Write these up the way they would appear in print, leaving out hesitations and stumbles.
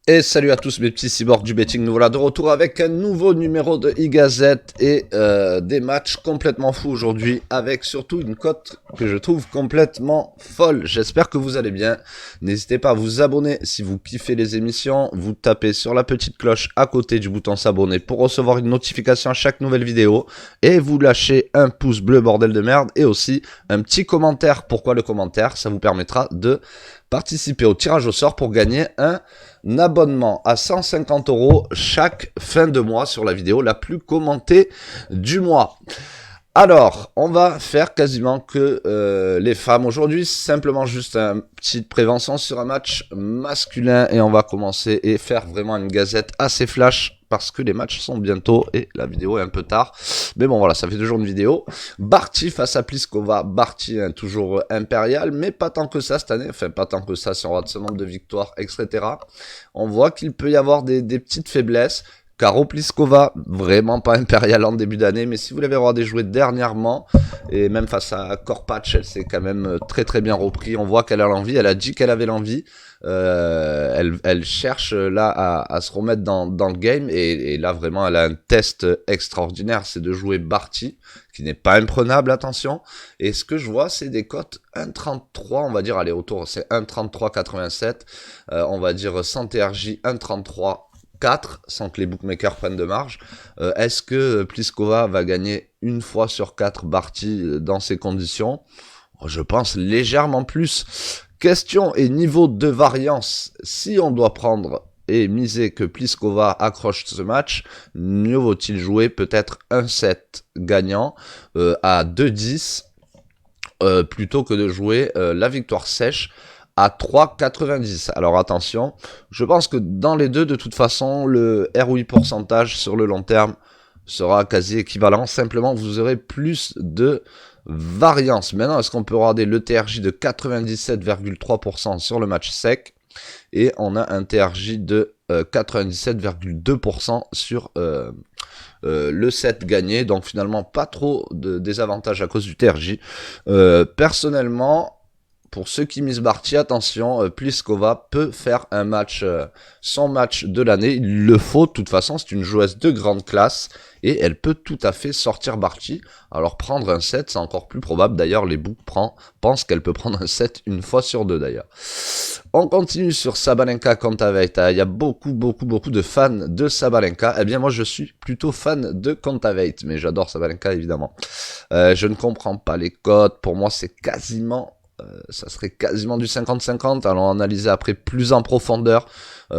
Et salut à tous mes petits cyborgs du betting, nous voilà de retour avec un nouveau numéro de e-Gazette et des matchs complètement fous aujourd'hui avec surtout une cote que je trouve complètement folle. J'espère que vous allez bien. N'hésitez pas à vous abonner si vous kiffez les émissions, vous tapez sur la petite cloche à côté du bouton s'abonner pour recevoir une notification à chaque nouvelle vidéo et vous lâchez un pouce bleu bordel de merde et aussi un petit commentaire. Pourquoi le commentaire? Ça vous permettra de participer au tirage au sort pour gagner un abonnement à 150 € chaque fin de mois sur la vidéo la plus commentée du mois. Alors, on va faire quasiment que les femmes aujourd'hui, simplement juste une petite prévention sur un match masculin et on va commencer et faire vraiment une gazette assez flash parce que les matchs sont bientôt et la vidéo est un peu tard. Mais bon voilà, ça fait 2 jours de vidéo. Barty face à Pliskova, Barty hein, toujours impérial, mais pas tant que ça cette année, enfin pas tant que ça si on rate ce nombre de victoires, etc. On voit qu'il peut y avoir des petites faiblesses. Caro Pliskova, vraiment pas impérial en début d'année, mais si vous l'avez regardé jouer dernièrement, et même face à Korpatch, elle s'est quand même très très bien repris. On voit qu'elle a l'envie, elle a dit qu'elle avait l'envie. Elle cherche là à se remettre dans le game, et là vraiment elle a un test extraordinaire, c'est de jouer Barty, qui n'est pas imprenable, attention. Et ce que je vois, c'est des cotes 1,33, on va dire, allez autour, c'est 1,33,87, on va dire sans TRJ 1,33. 4 sans que les bookmakers prennent de marge. Est-ce que Pliskova va gagner une fois sur 4 Barty dans ces conditions? Je pense légèrement plus. Question et niveau de variance. Si on doit prendre et miser que Pliskova accroche ce match, mieux vaut-il jouer peut-être un set gagnant à 2,10 plutôt que de jouer la victoire sèche à 3,90. Alors attention, je pense que dans les deux, de toute façon, le ROI pourcentage sur le long terme sera quasi équivalent. Simplement, vous aurez plus de variance. Maintenant, est-ce qu'on peut regarder le TRJ de 97,3% sur le match sec et on a un TRJ de 97,2% sur le set gagné. Donc finalement, pas trop de désavantages à cause du TRJ. Personnellement, pour ceux qui misent Barty, attention, Pliskova peut faire un match, son match de l'année. Il le faut, de toute façon, c'est une joueuse de grande classe et elle peut tout à fait sortir Barty. Alors prendre un set, c'est encore plus probable. D'ailleurs, les books pensent qu'elle peut prendre un set une fois sur deux d'ailleurs. On continue sur Sabalenka Kontaveit. Il y a beaucoup de fans de Sabalenka. Eh bien, moi, je suis plutôt fan de Kontaveit, mais j'adore Sabalenka évidemment. Je ne comprends pas les codes. Pour moi, c'est quasiment ça serait quasiment du 50-50. Allons analyser après plus en profondeur.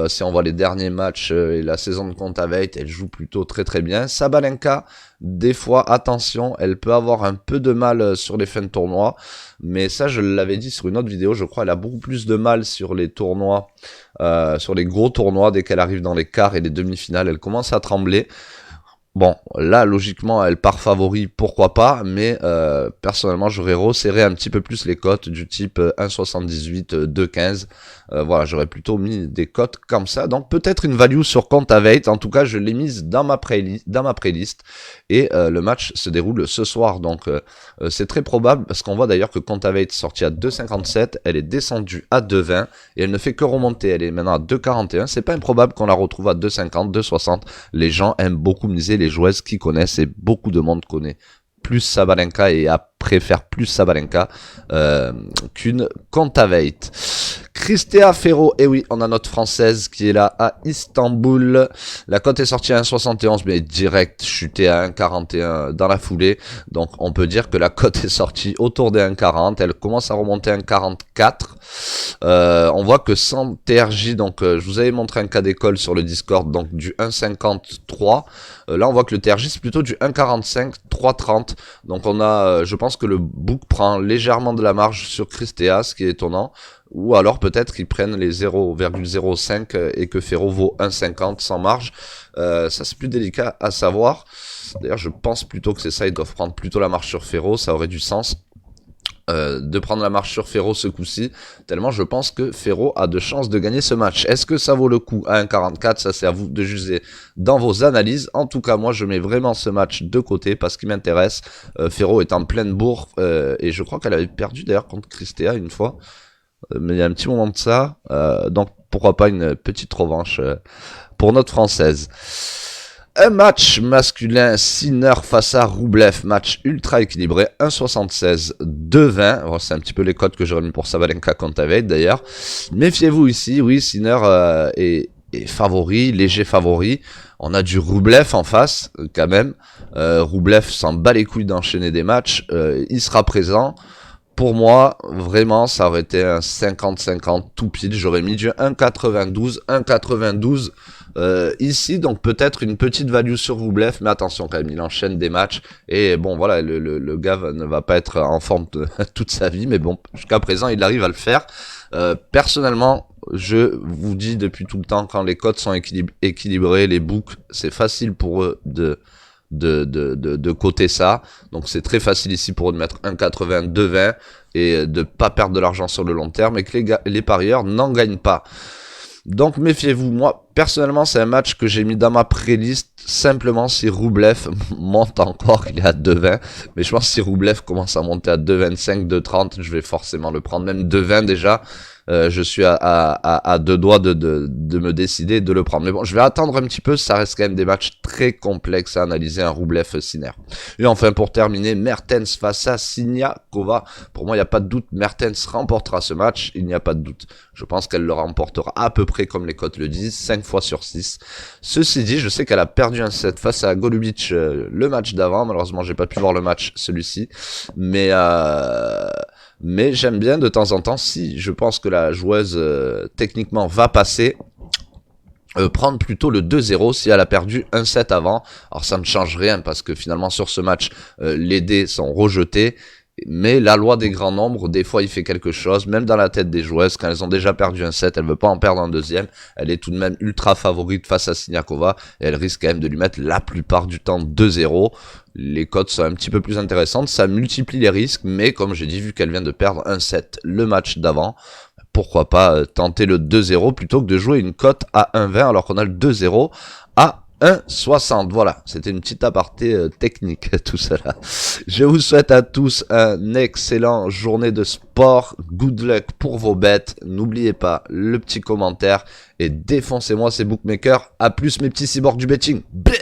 Si on voit les derniers matchs et la saison de Kontaveit, elle joue plutôt très très bien. Sabalenka, des fois, attention, elle peut avoir un peu de mal sur les fins de tournoi. Mais ça, je l'avais dit sur une autre vidéo, je crois, elle a beaucoup plus de mal sur les tournois, sur les gros tournois. Dès qu'elle arrive dans les quarts et les demi-finales, elle commence à trembler. Bon, là, logiquement, elle part favori, pourquoi pas, mais personnellement, j'aurais resserré un petit peu plus les cotes du type 1,78, 2,15. Voilà, j'aurais plutôt mis des cotes comme ça. Donc, peut-être une value sur Kontaveit. En tout cas, je l'ai mise dans ma playlist. Et le match se déroule ce soir. Donc, c'est très probable, parce qu'on voit d'ailleurs que Kontaveit est sortie à 2,57. Elle est descendue à 2,20. Et elle ne fait que remonter. Elle est maintenant à 2,41. C'est pas improbable qu'on la retrouve à 2,50, 2,60. Les gens aiment beaucoup miser les joueuses qui connaissent et beaucoup de monde connaît plus Sabalenka et préfère plus Sabalenka qu'une Kontaveit. Cristea Ferro, et oui, on a notre française qui est là à Istanbul. La cote est sortie à 1,71, mais direct chutée à 1,41 dans la foulée. Donc on peut dire que la cote est sortie autour des 1,40. Elle commence à remonter à 1,44. On voit que sans TRJ, donc je vous avais montré un cas d'école sur le Discord, donc du 1,53. Là on voit que le TRJ c'est plutôt du 1,45, 3,30. Donc on a, je pense que le book prend légèrement de la marge sur Cristea, ce qui est étonnant. Ou alors peut-être qu'ils prennent les 0,05 et que Ferro vaut 1,50 sans marge. Ça c'est plus délicat à savoir. D'ailleurs je pense plutôt que c'est ça, ils doivent prendre plutôt la marge sur Ferro, ça aurait du sens. De prendre la marche sur Ferro ce coup-ci, tellement je pense que Ferro a de chances de gagner ce match. Est-ce que ça vaut le coup à 1,44? Ça c'est à vous de juger dans vos analyses. En tout cas, moi je mets vraiment ce match de côté parce qu'il m'intéresse. Ferro est en pleine bourre et je crois qu'elle avait perdu d'ailleurs contre Cristea une fois. mais il y a un petit moment de ça. Donc pourquoi pas une petite revanche pour notre française. Un match masculin, Sinner face à Roublev, match ultra équilibré, 1,76, 2,20. Bon, c'est un petit peu les codes que j'aurais mis pour Sabalenka contre Taveit d'ailleurs. Méfiez-vous ici, oui, Sinner est favori, léger favori. On a du Roublev en face, quand même. Roublev s'en bat les couilles d'enchaîner des matchs. Il sera présent. Pour moi, vraiment, ça aurait été un 50-50 tout pile. J'aurais mis du 1,92, 1,92 ici. Donc peut-être une petite value sur Roublev. Mais attention quand même, il enchaîne des matchs. Et bon, voilà, le gars ne va pas être en forme toute sa vie. Mais bon, jusqu'à présent, il arrive à le faire. Personnellement, je vous dis depuis tout le temps, quand les cotes sont équilibrés, les books, c'est facile pour eux de coter ça. Donc c'est très facile ici pour eux de mettre 1,80, 2,20 et de pas perdre de l'argent sur le long terme et que les parieurs n'en gagnent pas. Donc méfiez-vous, moi personnellement c'est un match que j'ai mis dans ma playlist simplement si Roublev monte encore, il est à 2,20, mais je pense que si Roublev commence à monter à 2,25, 2,30, je vais forcément le prendre, même 2,20 déjà. Je suis à deux doigts de me décider de le prendre. Mais bon, je vais attendre un petit peu, ça reste quand même des matchs très complexes à analyser, un Roublev-Sinner. Et enfin, pour terminer, Mertens face à Siniakova. Pour moi, il n'y a pas de doute, Mertens remportera ce match, il n'y a pas de doute. Je pense qu'elle le remportera à peu près comme les cotes le disent, 5 fois sur 6. Ceci dit, je sais qu'elle a perdu un set face à Golubic le match d'avant. Malheureusement, j'ai pas pu voir le match, celui-ci. Mais j'aime bien de temps en temps, si je pense que la joueuse techniquement va passer, prendre plutôt le 2-0 si elle a perdu un set avant. Alors ça ne change rien parce que finalement sur ce match, les dés sont rejetés. Mais la loi des grands nombres, des fois il fait quelque chose, même dans la tête des joueuses, quand elles ont déjà perdu un set, elle veut pas en perdre un deuxième, elle est tout de même ultra favorite face à Siniakova, et elle risque quand même de lui mettre la plupart du temps 2-0. Les cotes sont un petit peu plus intéressantes, ça multiplie les risques, mais comme j'ai dit, vu qu'elle vient de perdre un set le match d'avant, pourquoi pas tenter le 2-0 plutôt que de jouer une cote à 1,20 alors qu'on a le 2-0 à 1,60. Voilà, c'était une petite aparté technique, tout cela. Je vous souhaite à tous une excellente journée de sport. Good luck pour vos bêtes. N'oubliez pas le petit commentaire et défoncez-moi ces bookmakers. À plus mes petits cyborgs du betting. Bleh.